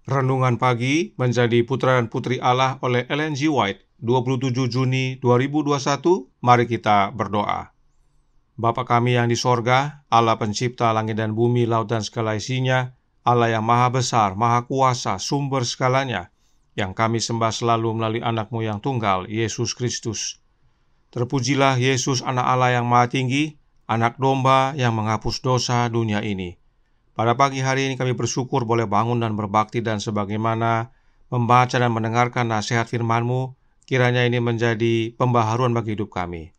Renungan Pagi menjadi Putra dan Putri Allah oleh Ellen G. White, 27 Juni 2021. Mari kita berdoa. Bapa kami yang di sorga, Allah pencipta langit dan bumi, laut dan segala isinya, Allah yang maha besar, maha kuasa, sumber segalanya, yang kami sembah selalu melalui anak-Mu yang tunggal, Yesus Kristus. Terpujilah Yesus, anak Allah yang maha tinggi, anak domba yang menghapus dosa dunia ini. Pada pagi hari ini kami bersyukur boleh bangun dan berbakti, dan sebagaimana membaca dan mendengarkan nasihat firman-Mu, kiranya ini menjadi pembaharuan bagi hidup kami.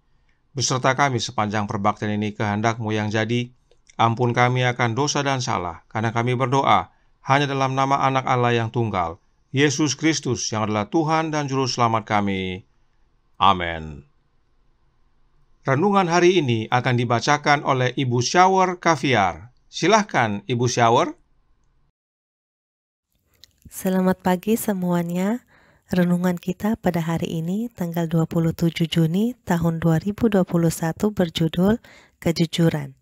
Beserta kami sepanjang perbaktian ini, kehendak-Mu yang jadi. Ampun kami akan dosa dan salah, karena kami berdoa hanya dalam nama anak Allah yang tunggal, Yesus Kristus, yang adalah Tuhan dan Juru Selamat kami. Amin. Renungan hari ini akan dibacakan oleh Ibu Shower Kaviar. Silahkan, Ibu Shower. Selamat pagi semuanya. Renungan kita pada hari ini, tanggal 27 Juni tahun 2021, berjudul Kejujuran.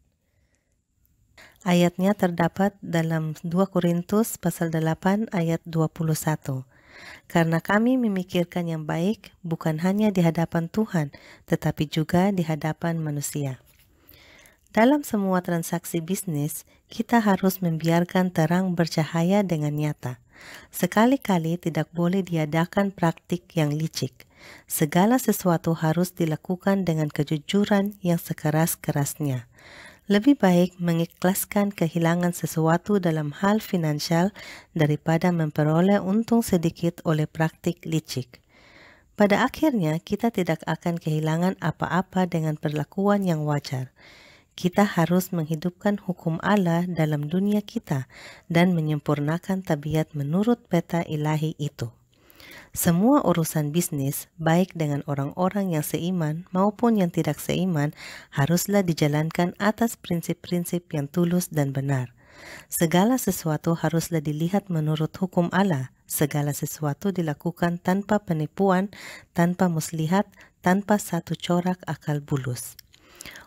Ayatnya terdapat dalam 2 Korintus pasal 8 ayat 21. Karena kami memikirkan yang baik bukan hanya di hadapan Tuhan, tetapi juga di hadapan manusia. Dalam semua transaksi bisnis, kita harus membiarkan terang bercahaya dengan nyata. Sekali-kali tidak boleh diadakan praktik yang licik. Segala sesuatu harus dilakukan dengan kejujuran yang sekeras-kerasnya. Lebih baik mengikhlaskan kehilangan sesuatu dalam hal finansial daripada memperoleh untung sedikit oleh praktik licik. Pada akhirnya, kita tidak akan kehilangan apa-apa dengan perlakuan yang wajar. Kita harus menghidupkan hukum Allah dalam dunia kita dan menyempurnakan tabiat menurut peta ilahi itu. Semua urusan bisnis, baik dengan orang-orang yang seiman maupun yang tidak seiman, haruslah dijalankan atas prinsip-prinsip yang tulus dan benar. Segala sesuatu haruslah dilihat menurut hukum Allah. Segala sesuatu dilakukan tanpa penipuan, tanpa muslihat, tanpa satu corak akal bulus.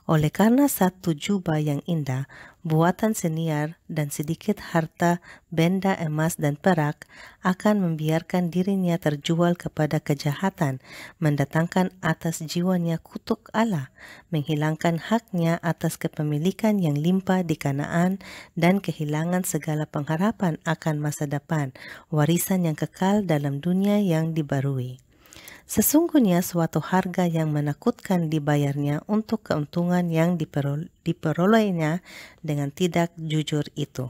Oleh karena satu jubah yang indah, buatan senior, dan sedikit harta, benda emas dan perak, akan membiarkan dirinya terjual kepada kejahatan, mendatangkan atas jiwanya kutuk Allah, menghilangkan haknya atas kepemilikan yang limpah di Kanaan, dan kehilangan segala pengharapan akan masa depan, warisan yang kekal dalam dunia yang dibarui. Sesungguhnya suatu harga yang menakutkan dibayarnya untuk keuntungan yang diperolehnya dengan tidak jujur itu.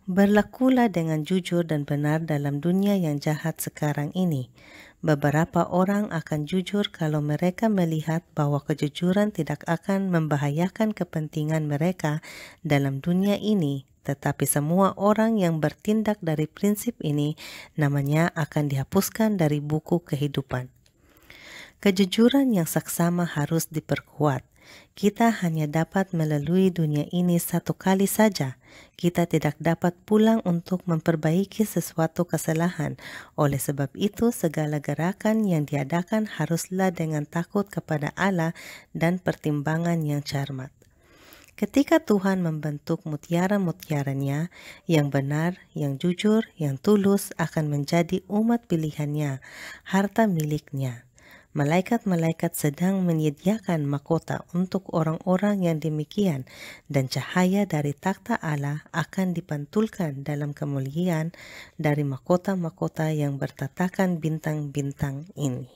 Berlakulah dengan jujur dan benar dalam dunia yang jahat sekarang ini. Beberapa orang akan jujur kalau mereka melihat bahwa kejujuran tidak akan membahayakan kepentingan mereka dalam dunia ini. Tetapi semua orang yang bertindak dari prinsip ini, namanya akan dihapuskan dari buku kehidupan. Kejujuran yang saksama harus diperkuat. Kita hanya dapat melalui dunia ini satu kali saja. Kita tidak dapat pulang untuk memperbaiki sesuatu kesalahan. Oleh sebab itu, segala gerakan yang diadakan haruslah dengan takut kepada Allah dan pertimbangan yang cermat. Ketika Tuhan membentuk mutiara-mutiaranya, yang benar, yang jujur, yang tulus akan menjadi umat pilihannya, harta miliknya. Malaikat-malaikat sedang menyediakan mahkota untuk orang-orang yang demikian, dan cahaya dari takhta Allah akan dipantulkan dalam kemuliaan dari mahkota-mahkota yang bertatakan bintang-bintang ini.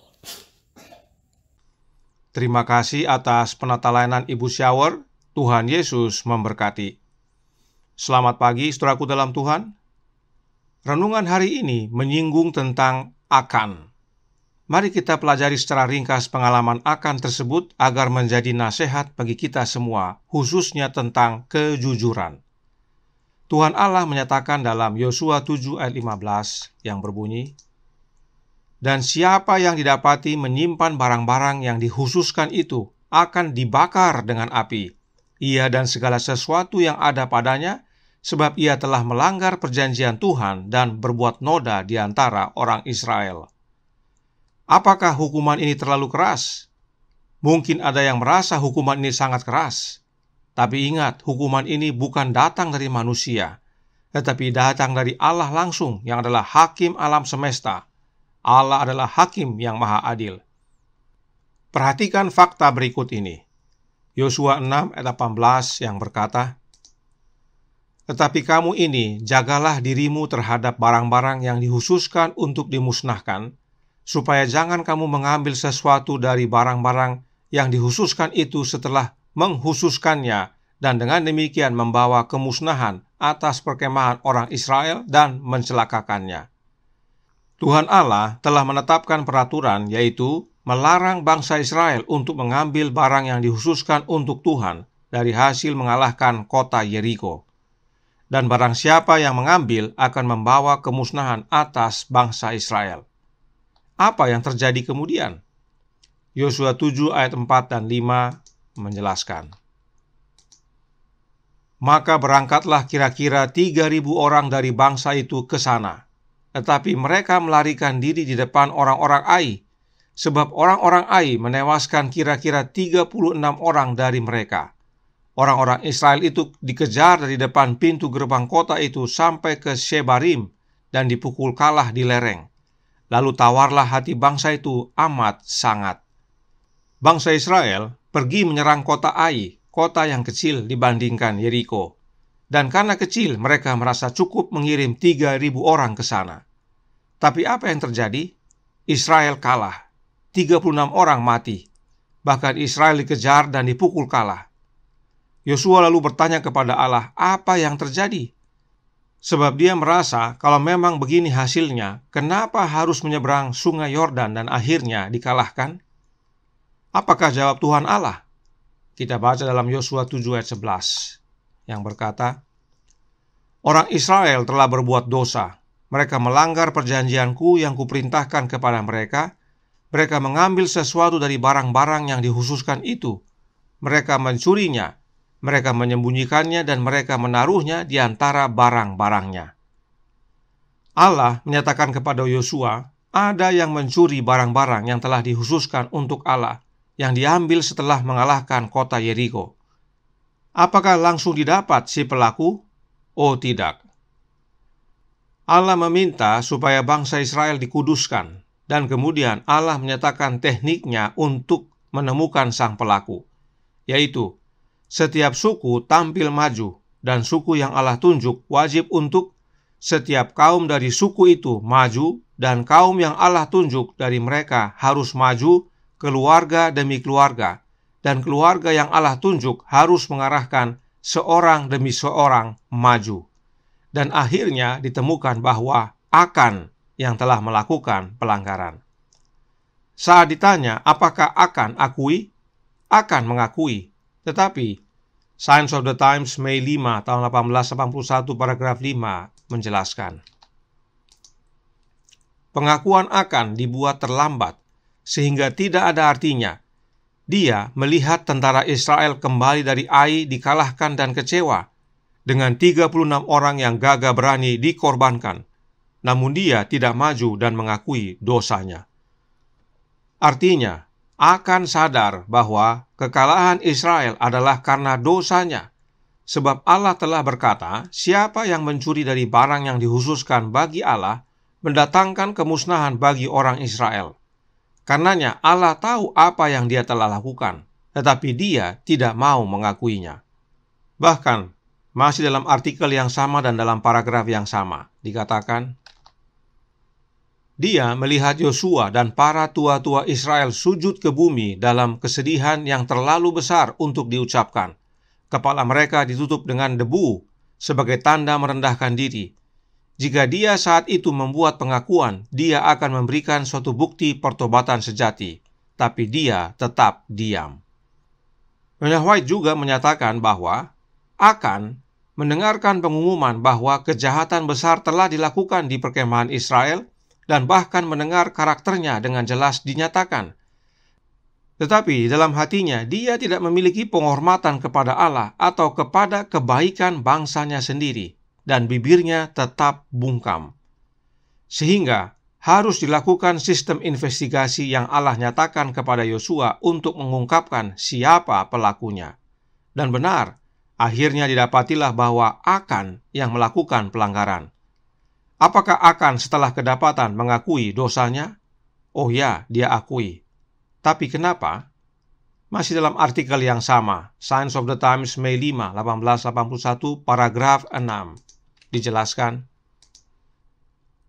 Terima kasih atas penata layanan Ibu Shower. Tuhan Yesus memberkati. Selamat pagi, saudaraku dalam Tuhan. Renungan hari ini menyinggung tentang akan. Mari kita pelajari secara ringkas pengalaman akan tersebut agar menjadi nasihat bagi kita semua, khususnya tentang kejujuran. Tuhan Allah menyatakan dalam Yosua 7 ayat 15 yang berbunyi, "Dan siapa yang didapati menyimpan barang-barang yang dikhususkan itu akan dibakar dengan api, ia dan segala sesuatu yang ada padanya, sebab ia telah melanggar perjanjian Tuhan dan berbuat noda di antara orang Israel." Apakah hukuman ini terlalu keras? Mungkin ada yang merasa hukuman ini sangat keras. Tapi ingat, hukuman ini bukan datang dari manusia. tetapi datang dari Allah langsung yang adalah hakim alam semesta. Allah adalah hakim yang maha adil. Perhatikan fakta berikut ini. Yosua 6 ayat 18 yang berkata, "Tetapi kamu ini, jagalah dirimu terhadap barang-barang yang dikhususkan untuk dimusnahkan, supaya jangan kamu mengambil sesuatu dari barang-barang yang dikhususkan itu setelah menghususkannya, dan dengan demikian membawa kemusnahan atas perkemahan orang Israel dan mencelakakannya." Tuhan Allah telah menetapkan peraturan, yaitu melarang bangsa Israel untuk mengambil barang yang dikhususkan untuk Tuhan dari hasil mengalahkan kota Yeriko. Dan barang siapa yang mengambil akan membawa kemusnahan atas bangsa Israel. Apa yang terjadi kemudian? Yosua 7 ayat 4 dan 5 menjelaskan. Maka berangkatlah kira-kira 3.000 orang dari bangsa itu ke sana. Tetapi mereka melarikan diri di depan orang-orang Ai, sebab orang-orang Ai menewaskan kira-kira 36 orang dari mereka. Orang-orang Israel itu dikejar dari depan pintu gerbang kota itu sampai ke Shebarim dan dipukul kalah di lereng. Lalu tawarlah hati bangsa itu amat sangat. Bangsa Israel pergi menyerang kota Ai, kota yang kecil dibandingkan Yeriko. Dan karena kecil, mereka merasa cukup mengirim 3.000 orang ke sana. Tapi apa yang terjadi? Israel kalah. 36 orang mati. Bahkan Israel dikejar dan dipukul kalah. Yosua lalu bertanya kepada Allah, apa yang terjadi? Sebab dia merasa kalau memang begini hasilnya, kenapa harus menyeberang sungai Yordan dan akhirnya dikalahkan? Apakah jawab Tuhan Allah? Kita baca dalam Yosua 7 ayat 11 yang berkata, "Orang Israel telah berbuat dosa. Mereka melanggar perjanjianku yang kuperintahkan kepada mereka. Mereka mengambil sesuatu dari barang-barang yang dikhususkan itu. Mereka mencurinya, mereka menyembunyikannya, dan mereka menaruhnya di antara barang-barangnya." Allah menyatakan kepada Yosua, ada yang mencuri barang-barang yang telah dikhususkan untuk Allah, yang diambil setelah mengalahkan kota Yeriko. Apakah langsung didapat si pelaku? Oh, tidak. Allah meminta supaya bangsa Israel dikuduskan, dan kemudian Allah menyatakan tekniknya untuk menemukan sang pelaku, yaitu setiap suku tampil maju, dan suku yang Allah tunjuk wajib untuk setiap kaum dari suku itu maju, dan kaum yang Allah tunjuk dari mereka harus maju keluarga demi keluarga, dan keluarga yang Allah tunjuk harus mengarahkan seorang demi seorang maju. Dan akhirnya ditemukan bahwa Akan yang telah melakukan pelanggaran. Saat ditanya apakah Akan akui, Akan mengakui. Tetapi Science of the Times Mei 5 tahun 1881 paragraf 5 menjelaskan, pengakuan Akan dibuat terlambat sehingga tidak ada artinya. Dia melihat tentara Israel kembali dari Ai dikalahkan dan kecewa, dengan 36 orang yang gagah berani dikorbankan, namun dia tidak maju dan mengakui dosanya. Artinya, Akan sadar bahwa kekalahan Israel adalah karena dosanya, sebab Allah telah berkata, siapa yang mencuri dari barang yang dikhususkan bagi Allah, mendatangkan kemusnahan bagi orang Israel. Karenanya Allah tahu apa yang dia telah lakukan, tetapi dia tidak mau mengakuinya. Bahkan, masih dalam artikel yang sama dan dalam paragraf yang sama, dikatakan, dia melihat Yosua dan para tua-tua Israel sujud ke bumi dalam kesedihan yang terlalu besar untuk diucapkan. Kepala mereka ditutup dengan debu sebagai tanda merendahkan diri. Jika dia saat itu membuat pengakuan, dia akan memberikan suatu bukti pertobatan sejati, tapi dia tetap diam. Nyonya White juga menyatakan bahwa Akan mendengarkan pengumuman bahwa kejahatan besar telah dilakukan di perkemahan Israel dan bahkan mendengar karakternya dengan jelas dinyatakan. Tetapi dalam hatinya dia tidak memiliki penghormatan kepada Allah atau kepada kebaikan bangsanya sendiri, dan bibirnya tetap bungkam. Sehingga harus dilakukan sistem investigasi yang Allah nyatakan kepada Yosua untuk mengungkapkan siapa pelakunya. Dan benar, akhirnya didapatilah bahwa Akan yang melakukan pelanggaran. Apakah Akan setelah kedapatan mengakui dosanya? Oh ya, dia akui. Tapi kenapa? Masih dalam artikel yang sama, Signs of the Times, Mei 5, 1881, paragraf 6, dijelaskan,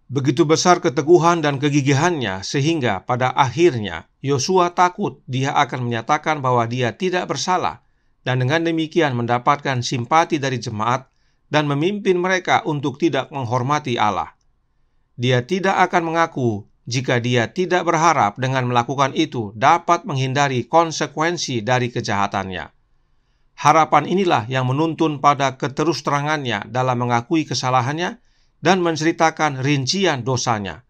begitu besar keteguhan dan kegigihannya sehingga pada akhirnya Yosua takut dia akan menyatakan bahwa dia tidak bersalah dan dengan demikian mendapatkan simpati dari jemaat dan memimpin mereka untuk tidak menghormati Allah. Dia tidak akan mengaku jika dia tidak berharap dengan melakukan itu dapat menghindari konsekuensi dari kejahatannya. Harapan inilah yang menuntun pada keterus-terangannya dalam mengakui kesalahannya dan menceritakan rincian dosanya.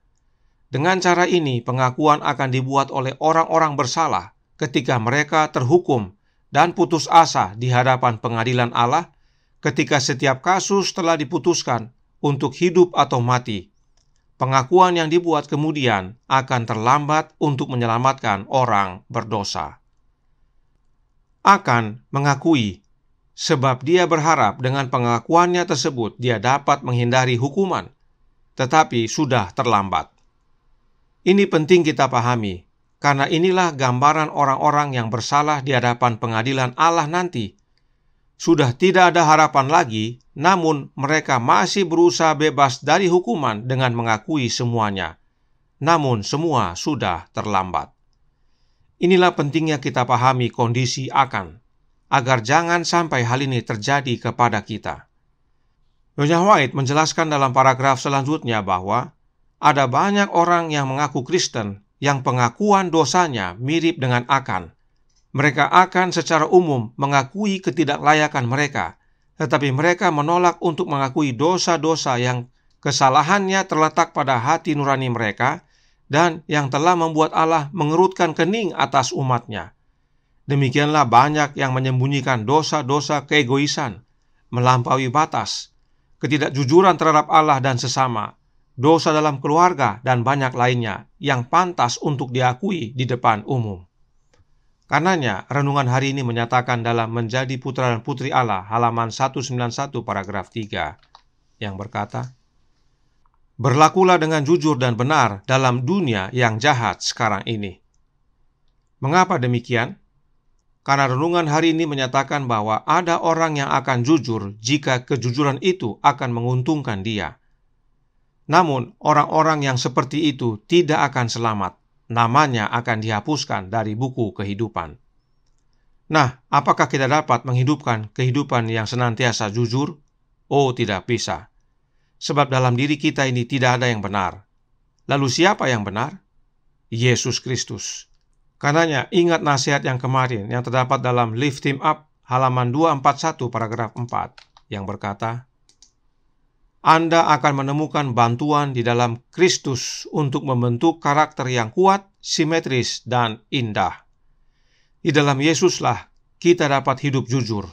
Dengan cara ini, pengakuan akan dibuat oleh orang-orang bersalah ketika mereka terhukum dan putus asa di hadapan pengadilan Allah ketika setiap kasus telah diputuskan untuk hidup atau mati. Pengakuan yang dibuat kemudian akan terlambat untuk menyelamatkan orang berdosa. Akan mengakui, sebab dia berharap dengan pengakuannya tersebut dia dapat menghindari hukuman, tetapi sudah terlambat. Ini penting kita pahami, karena inilah gambaran orang-orang yang bersalah di hadapan pengadilan Allah nanti. Sudah tidak ada harapan lagi, namun mereka masih berusaha bebas dari hukuman dengan mengakui semuanya. Namun semua sudah terlambat. Inilah pentingnya kita pahami kondisi Akan, agar jangan sampai hal ini terjadi kepada kita. Nyonya White menjelaskan dalam paragraf selanjutnya bahwa ada banyak orang yang mengaku Kristen yang pengakuan dosanya mirip dengan Akan. Mereka akan secara umum mengakui ketidaklayakan mereka, tetapi mereka menolak untuk mengakui dosa-dosa yang kesalahannya terletak pada hati nurani mereka dan yang telah membuat Allah mengerutkan kening atas umatnya. Demikianlah banyak yang menyembunyikan dosa-dosa keegoisan, melampaui batas, ketidakjujuran terhadap Allah dan sesama, dosa dalam keluarga, dan banyak lainnya yang pantas untuk diakui di depan umum. Karenanya, renungan hari ini menyatakan dalam Menjadi Putra dan Putri Allah, halaman 191 paragraf 3, yang berkata, berlakulah dengan jujur dan benar dalam dunia yang jahat sekarang ini. Mengapa demikian? Karena renungan hari ini menyatakan bahwa ada orang yang akan jujur jika kejujuran itu akan menguntungkan dia. Namun, orang-orang yang seperti itu tidak akan selamat. Namanya akan dihapuskan dari buku kehidupan. Nah, apakah kita dapat menghidupkan kehidupan yang senantiasa jujur? Oh, tidak bisa. Sebab dalam diri kita ini tidak ada yang benar. Lalu siapa yang benar? Yesus Kristus. Karenanya, ingat nasihat yang kemarin yang terdapat dalam Lift Him Up, halaman 241 paragraf 4, yang berkata, Anda akan menemukan bantuan di dalam Kristus untuk membentuk karakter yang kuat, simetris, dan indah. Di dalam Yesuslah kita dapat hidup jujur,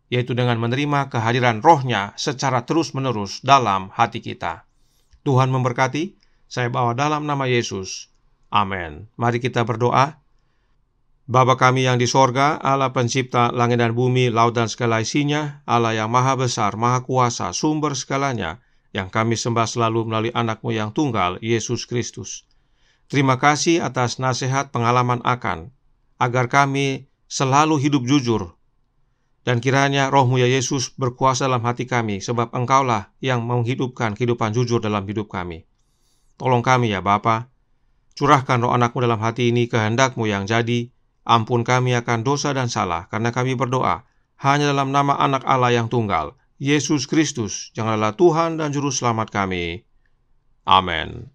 yaitu dengan menerima kehadiran Roh-Nya secara terus-menerus dalam hati kita. Tuhan memberkati, saya bawa dalam nama Yesus. Amin. Mari kita berdoa. Bapa kami yang di sorga, Allah pencipta langit dan bumi, laut dan segala isinya, Allah yang maha besar, maha kuasa, sumber segalanya, yang kami sembah selalu melalui anak-Mu yang tunggal, Yesus Kristus. Terima kasih atas nasihat pengalaman Akan, agar kami selalu hidup jujur. Dan kiranya Roh-Mu ya Yesus berkuasa dalam hati kami, sebab Engkaulah yang menghidupkan kehidupan jujur dalam hidup kami. Tolong kami ya Bapa, curahkan Roh anak-Mu dalam hati ini, kehendak-Mu yang jadi. Ampun kami akan dosa dan salah, karena kami berdoa hanya dalam nama anak Allah yang tunggal, Yesus Kristus, yang adalah Tuhan dan Juru Selamat kami. Amin.